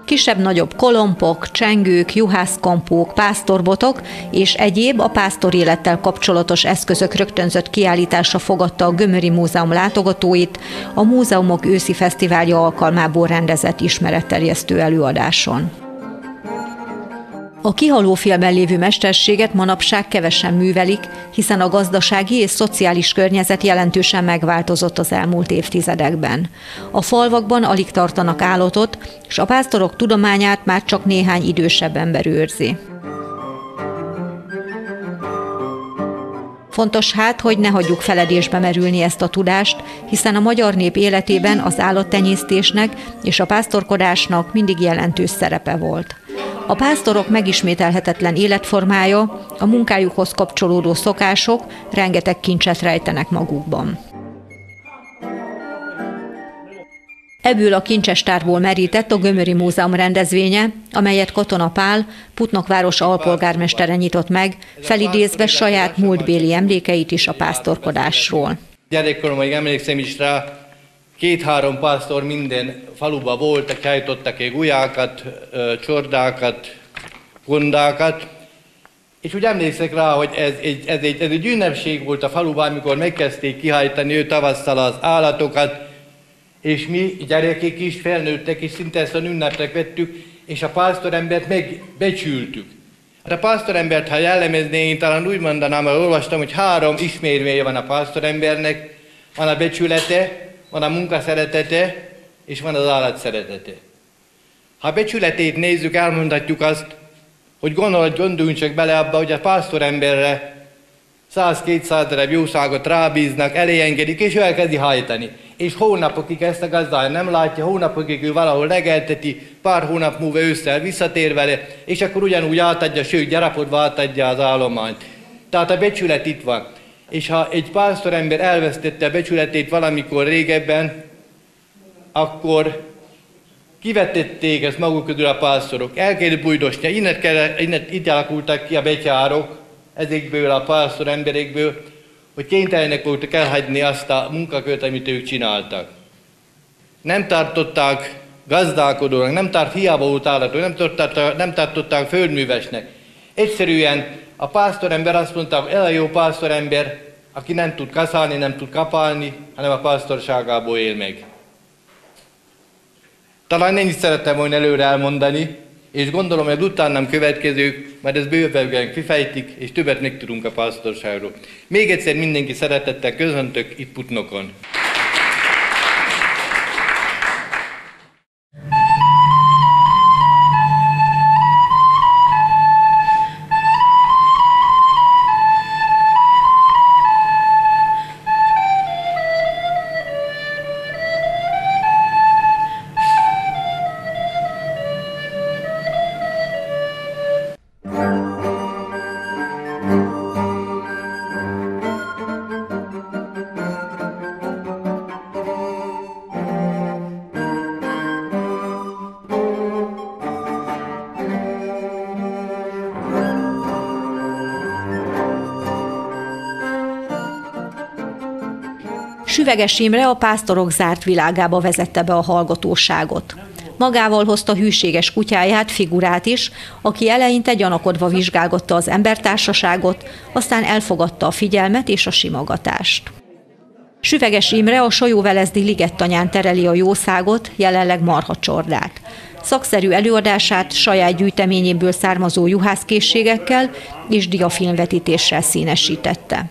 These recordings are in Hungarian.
Kisebb-nagyobb kolompok, csengők, juhászkompók, pásztorbotok és egyéb a pásztor élettel kapcsolatos eszközök rögtönzött kiállítása fogadta a Gömöri Múzeum látogatóit a Múzeumok őszi fesztiválja alkalmából rendezett ismeretterjesztő előadáson. A kihalófélben lévő mesterséget manapság kevesen művelik, hiszen a gazdasági és szociális környezet jelentősen megváltozott az elmúlt évtizedekben. A falvakban alig tartanak állatot, és a pásztorok tudományát már csak néhány idősebb ember őrzi. Fontos hát, hogy ne hagyjuk feledésbe merülni ezt a tudást, hiszen a magyar nép életében az állattenyésztésnek és a pásztorkodásnak mindig jelentős szerepe volt. A pásztorok megismételhetetlen életformája, a munkájukhoz kapcsolódó szokások rengeteg kincset rejtenek magukban. Ebből a kincsestárból merített a Gömöri Múzeum rendezvénye, amelyet Katona Pál, Putnok város alpolgármestere nyitott meg, felidézve saját múltbéli emlékeit is a pásztorkodásról. Gyerekkoromban emlékszem is rá, 2-3 pásztor minden faluban voltak, hajtottak egy gulyákat, csordákat, kondákat, és úgy emlékszek rá, hogy ez egy ünnepség volt a faluban, amikor megkezdték kihajtani ő tavasszal az állatokat, és mi gyerekek is, felnőttek is szinte ezt a ünnepnek vettük, és a pásztorembert megbecsültük. A pásztorembert, ha jellemezni, én talán úgy mondanám, hogy olvastam, hogy 3 ismérője van a pásztorembernek, van a becsülete, van a munka szeretete, és van az állat szeretete. Ha a becsületét nézzük, elmondhatjuk azt, hogy gondoljunk csak bele abba, hogy a pásztoremberre 100-200 darab jószágot rábíznak, eléengedik, és ő elkezdi hajtani. És hónapokig ezt a gazdája nem látja, hónapokig ő valahol legelteti, pár hónap múlva ősszel visszatér vele, és akkor ugyanúgy átadja, sőt, gyarapodva átadja az állományt. Tehát a becsület itt van. És ha egy pásztorember elvesztette a becsületét valamikor régebben, akkor kivetették ezt maguk közül a pásztorok. El kell bujdosni. Itt alakultak ki a betyárok, ezekből a pásztor emberekből, hogy kénytelenek voltak elhagyni azt a munkakört, amit ők csináltak. Nem tartották gazdálkodónak, hiába volt állatok, nem tartották földművesnek. Egyszerűen a pásztorember azt mondta, hogy el a jó pásztorember, aki nem tud kaszálni, nem tud kapálni, hanem a pásztorságából él meg. Talán ennyit szerettem volna előre elmondani, és gondolom, hogy utánam következők, majd ezt bővebben kifejtik, és többet megtudunk a pásztorságról. Még egyszer mindenki szeretettel köszöntök itt Putnokon. Süveges Imre a pásztorok zárt világába vezette be a hallgatóságot. Magával hozta hűséges kutyáját, Figurát is, aki eleinte gyanakodva vizsgálgatta az embertársaságot, aztán elfogadta a figyelmet és a simogatást. Süveges Imre a Sajóvelezdi ligettanyán tereli a jószágot, jelenleg marhacsordát. Szakszerű előadását saját gyűjteményéből származó juhászkészségekkel és diafilmvetítéssel színesítette.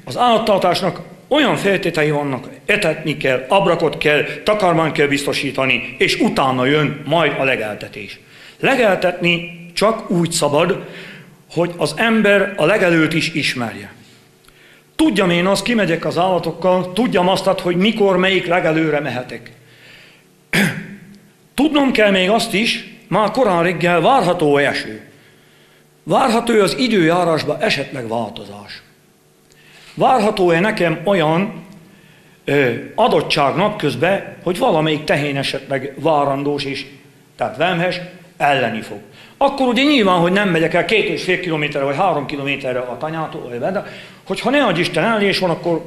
Az állattartásnak olyan feltételei vannak, etetni kell, abrakot kell, takarmányt kell biztosítani, és utána jön majd a legeltetés. Legeltetni csak úgy szabad, hogy az ember a legelőt is ismerje. Tudjam én azt, kimegyek az állatokkal, tudjam azt, hogy mikor, melyik legelőre mehetek. Tudnom kell még azt is, már korán reggel várható eső. Várható az időjárásban esetleg változás. Várható-e nekem olyan adottság napközben, hogy valamelyik tehén esetleg várandós és tehát vemhes, elleni fog. Akkor ugye nyilván, hogy nem megyek el 2,5 kilométerre vagy 3 kilométerre a tanyától, hogyha ne adj Isten elés van, akkor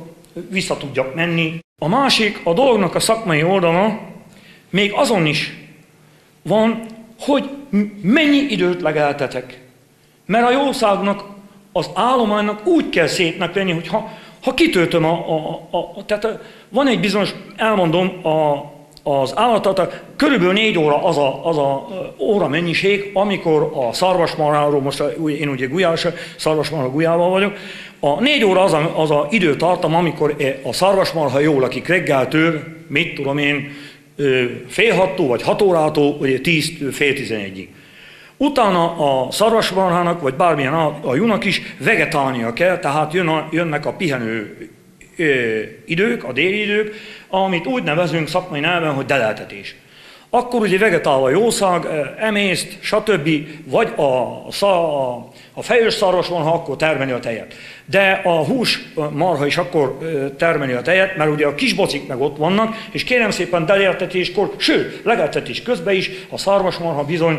vissza tudjak menni. A másik, a dolognak a szakmai oldala még azon is van, hogy mennyi időt legeltetek. Mert a jószágnak, az állománynak úgy kell szépnek lenni, hogy ha kitöltöm tehát van egy bizonyos, elmondom, az állatot, körülbelül 4 óra az a óra mennyiség, amikor a szarvasmarháról, most én ugye gulyás, szarvasmarha gulyával vagyok, a 4 óra az a időtartam, amikor a szarvasmarha jól lakik reggeltől, mit tudom én, fél 6-tól vagy 6 órától, ugye 10, fél 11-ig. Utána a szarvasmarhának, vagy bármilyen a juhnak is vegetálnia kell, tehát jönnek a pihenő idők, a déli idők, amit úgy nevezünk szakmai nyelven, hogy deleltetés. Akkor ugye vegetál a jószág, emészt, stb. Vagy a fejős szarvasmarha akkor termeli a tejet. De a húsmarha is akkor termeli a tejet, mert ugye a kis bocik meg ott vannak, és kérem szépen deleltetéskor, sőt, legeltetés közben is a szarvasmarha bizony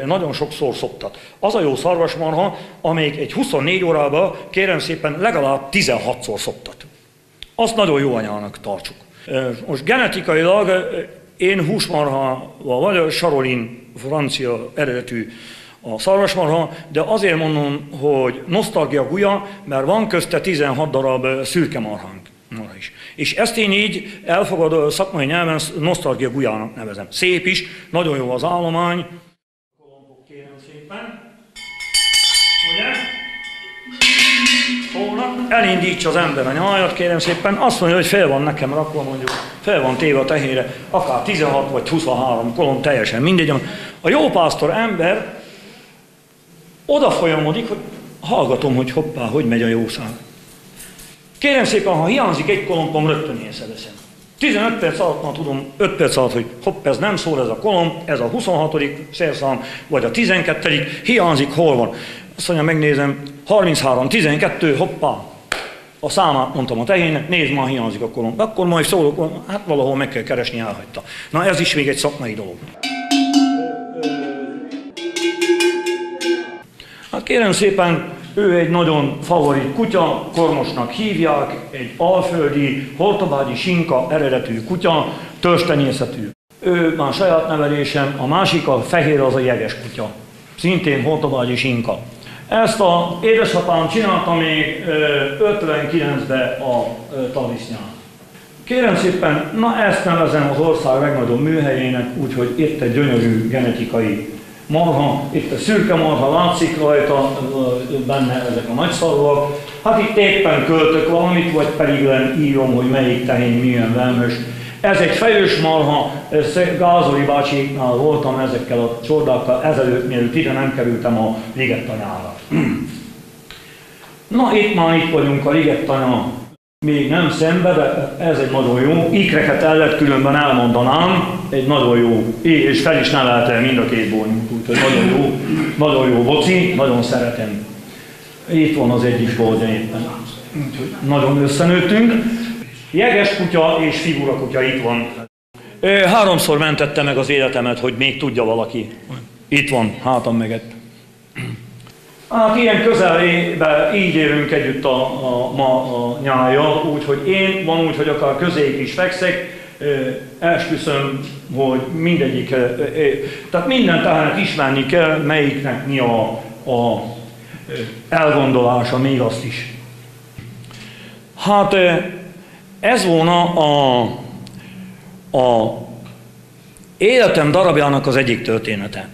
nagyon sokszor szoptat. Az a jó szarvasmarha, amelyik egy 24 órában kérem szépen legalább 16-szor szoptat. Azt nagyon jó anyának tartsuk. Most genetikailag én húsmarhával vagyok, Charolin francia eredetű a szarvasmarha, de azért mondom, hogy nosztalgia gulya, mert van közte 16 darab szürke marhánk is. És ezt én így elfogadó szakmai nyelven nosztalgia gulyának nevezem. Szép is, nagyon jó az állomány. Kérem szépen. Ugye? Elindítsa az ember a nyájat, kérem szépen, azt mondja, hogy fel van nekem rakva, mondjuk, fel van téve a tehére, akár 16 vagy 23 kolom, teljesen mindegy. A jó pásztor ember oda folyamodik, hogy hallgatom, hogy hoppá, hogy megy a jószág. Kérem szépen, ha hiányzik egy kolompom, rögtön észreveszem. 15 perc alatt már tudom, 5 perc alatt, hogy hopp, ez nem szól ez a kolom, ez a 26. szerszám, vagy a 12. hiányzik, hol van. Azt mondja, megnézem, 33, 12, hoppá, a számát mondtam a tehénnek, nézd, már hiányzik a kolom. Akkor majd szólok, hát valahol meg kell keresni, elhagyta. Na ez is még egy szakmai dolog. Hát kérem szépen, ő egy nagyon favorit kutya, Kormosnak hívják, egy alföldi, hortobágyi sinka eredetű kutya, törstenyészetű. Ő már saját nevelésem, a másik a fehér, az a jeges kutya, szintén hortobágyi sinka. Ezt a édesapám csinálta még 59-ben a talisznyán. Kérem szépen, na ezt nevezem az ország legnagyobb műhelyének, úgyhogy itt egy gyönyörű genetikai marha, itt a szürke marha, látszik rajta benne ezek a nagy szarvak. Hát itt éppen költök valamit, vagy pedig írom, hogy melyik tehén milyen velmös. Ez egy fejős marha, Gázoli bácsiknál voltam ezekkel a csordákkal ezelőtt, mielőtt ide nem kerültem a ligettanyára. Na itt vagyunk a ligettanya. Még nem szembe, de ez egy nagyon jó. Ikreket ellet, különben elmondanám, egy nagyon jó, és fel is nevelte mind a két bónyunk, úgyhogy nagyon jó boci, nagyon szeretem. Itt van az egyik bónya éppen. Úgyhogy nagyon összenőttünk. Jeges kutya és figura kutya itt van. 3-szor mentette meg az életemet, hogy még tudja valaki. Itt van, hátam megett. Hát ilyen közelébe így élünk együtt a nyája, úgyhogy én van úgy, hogy akár közéig is fekszek, esküszöm, hogy mindegyik, tehát minden tehenet ismerni kell, melyiknek mi a elgondolása, még azt is. Hát ez volna a életem darabjának az egyik története.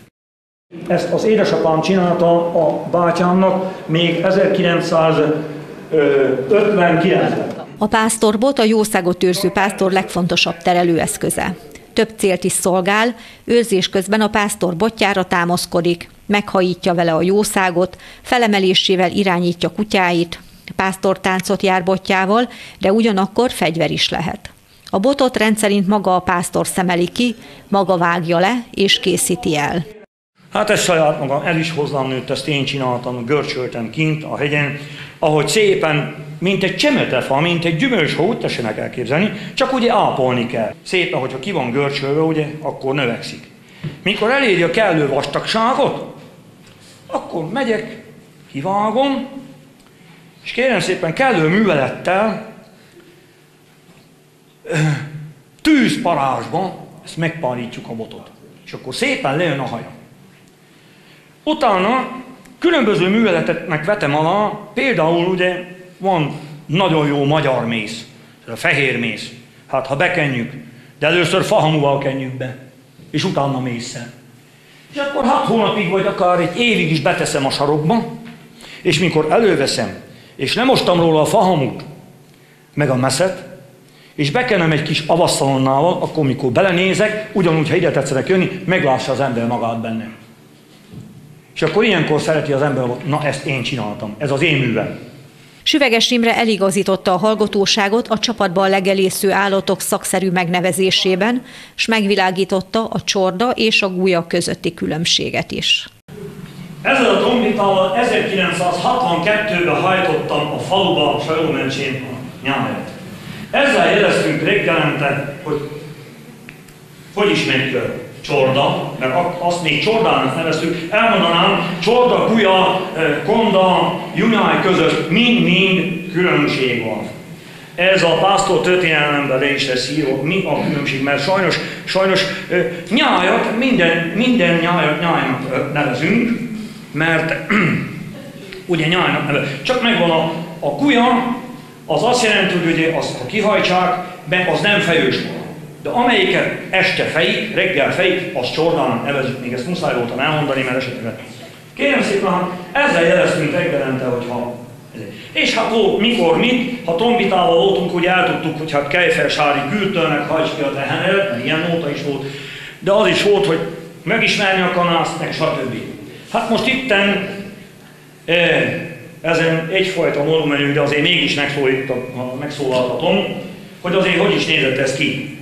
Ezt az édesapám csinálta a bátyámnak még 1959-ben. A pásztorbot a jószágot őrző pásztor legfontosabb terelőeszköze. Több célt is szolgál, őrzés közben a pásztor botjára támaszkodik, meghajítja vele a jószágot, felemelésével irányítja kutyáit, pásztortáncot jár botjával, de ugyanakkor fegyver is lehet. A botot rendszerint maga a pásztor szemeli ki, maga vágja le és készíti el. Hát ez saját magam, el is hozzám nőtt, ezt én csináltam, görcsöltem kint a hegyen, ahogy szépen, mint egy csemetefa, mint egy gyümölcsfa, úgy tessenek elképzelni, csak ugye ápolni kell. Szépen, hogyha ki van görcsölve, ugye, akkor növekszik. Mikor eléri a kellő vastagságot, akkor megyek, kivágom, És kérem szépen kellő művelettel tűzparázsban ezt megpárítjuk a botot. És akkor szépen lejön a haja. Utána különböző műveleteknek vetem alá, például ugye van nagyon jó magyar mész, a fehér mész. Hát ha bekenjük, de először fahamuval kenjük be, és utána mésszel. És akkor 6 hónapig vagy akár egy évig is beteszem a sarokba, és mikor előveszem, és lemostam róla a fahamut, meg a meszet, és bekenem egy kis avasszalonnával, akkor mikor belenézek, ugyanúgy, ha ide tetszenek jönni, meglássa az ember magát benne. És akkor ilyenkor szereti az ember, hogy na ezt én csináltam, ez az én művem. Süveges Imre eligazította a hallgatóságot a csapatban legelésző állatok szakszerű megnevezésében, s megvilágította a csorda és a gulya közötti különbséget is. Ezzel a trombitával 1962-ben hajtottam a faluba, a Sajómencsén a nyájat. Ezzel jeleztünk reggelente, hogy ismerjük a csorda, mert azt még csordának neveztük, elmondanám, csorda, gulya, konda, junyáj között mind-mind különbség van. Ez a pásztor történelemben le is lesz írva, mi a különbség, mert sajnos nyájat, minden nyájnak nevezünk, mert ugye nyájnak nevezünk. Csak megvan a gulya, az azt jelenti, hogy ugye azt ha kihajtsák, az nem fejős van. De amelyiket este fejik, reggel fejik, az csordának nevezzük, még ezt muszáj voltam elmondani, mert esetleg. Kérem szépen, ezzel jeleztünk reggelente, hogyha... És hát mikor mit, ha trombitával voltunk, ugye eltudtuk, hogy hát Kejfersári Gültőnek hajts ki a tehenet, mert ilyen nóta is volt, de az is volt, hogy megismerni a kanászt, meg stb. Hát most itten ezen egyfajta monumenű, de azért mégis megszólaltatom, hogy azért hogy is nézett ez ki.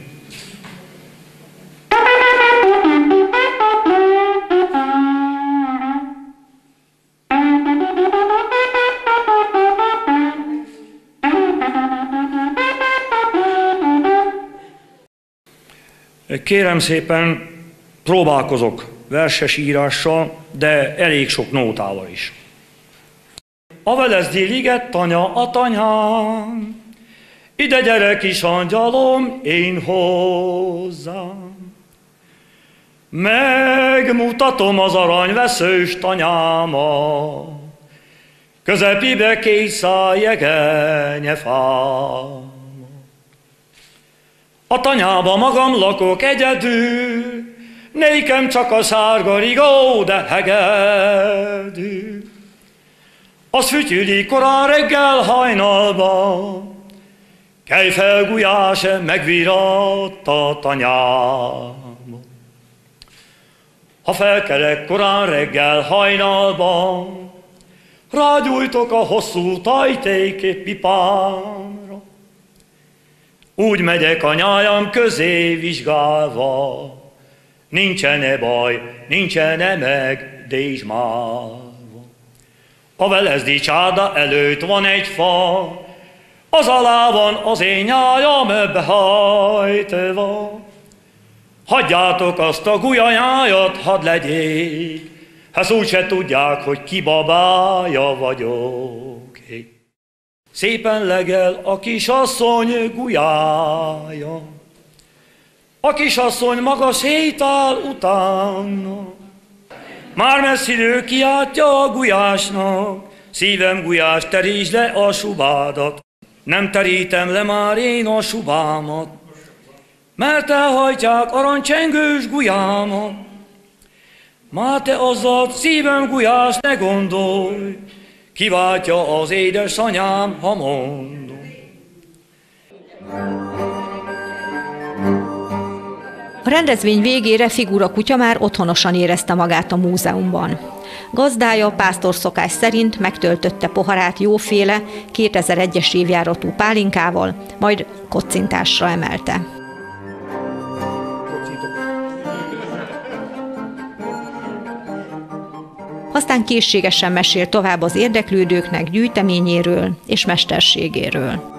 Kérem szépen, próbálkozok verses írással, de elég sok nótával is. A Velezdi liget tanya a tanyám, ide gyere kis angyalom, én hozzám. Megmutatom az aranyveszős tanyámat, közepébe 2 szál jegenyefám. A tanyába magam lakok egyedül, nékem csak a sárga rigó, de hegedű. Az fütyüli korán reggel hajnalba, Kejfel gulyás megviratt a tanyába. Ha felkelek korán reggel hajnalba, rágyújtok a hosszú tajték pipámra. Úgy megyek a nyájam közé vizsgálva, nincsene baj, nincsene meg dézsmálva. A Velezdi csárda előtt van egy fa, az alá van az én nyájam behajtva. Hagyjátok azt a gulyanyájat, hadd legyék, hát úgyse tudják, hogy ki babája vagyok. Szépen legel a kisasszony gulyája, a kisasszony maga sétál utána. Már messziről kiáltja a gulyásnak, szívem gulyás, terítsd le a subádat. Nem terítem le már én a subámat, mert elhajtják aranycsengős gulyámat. Már te azzal, szívem gulyás, ne gondolj, kiváltja az édesanyám, ha mondom. A rendezvény végére Figura kutya már otthonosan érezte magát a múzeumban. Gazdája pásztor szokás szerint megtöltötte poharát jóféle 2001-es évjáratú pálinkával, majd kocintásra emelte. Aztán készségesen mesél tovább az érdeklődőknek gyűjteményéről és mesterségéről.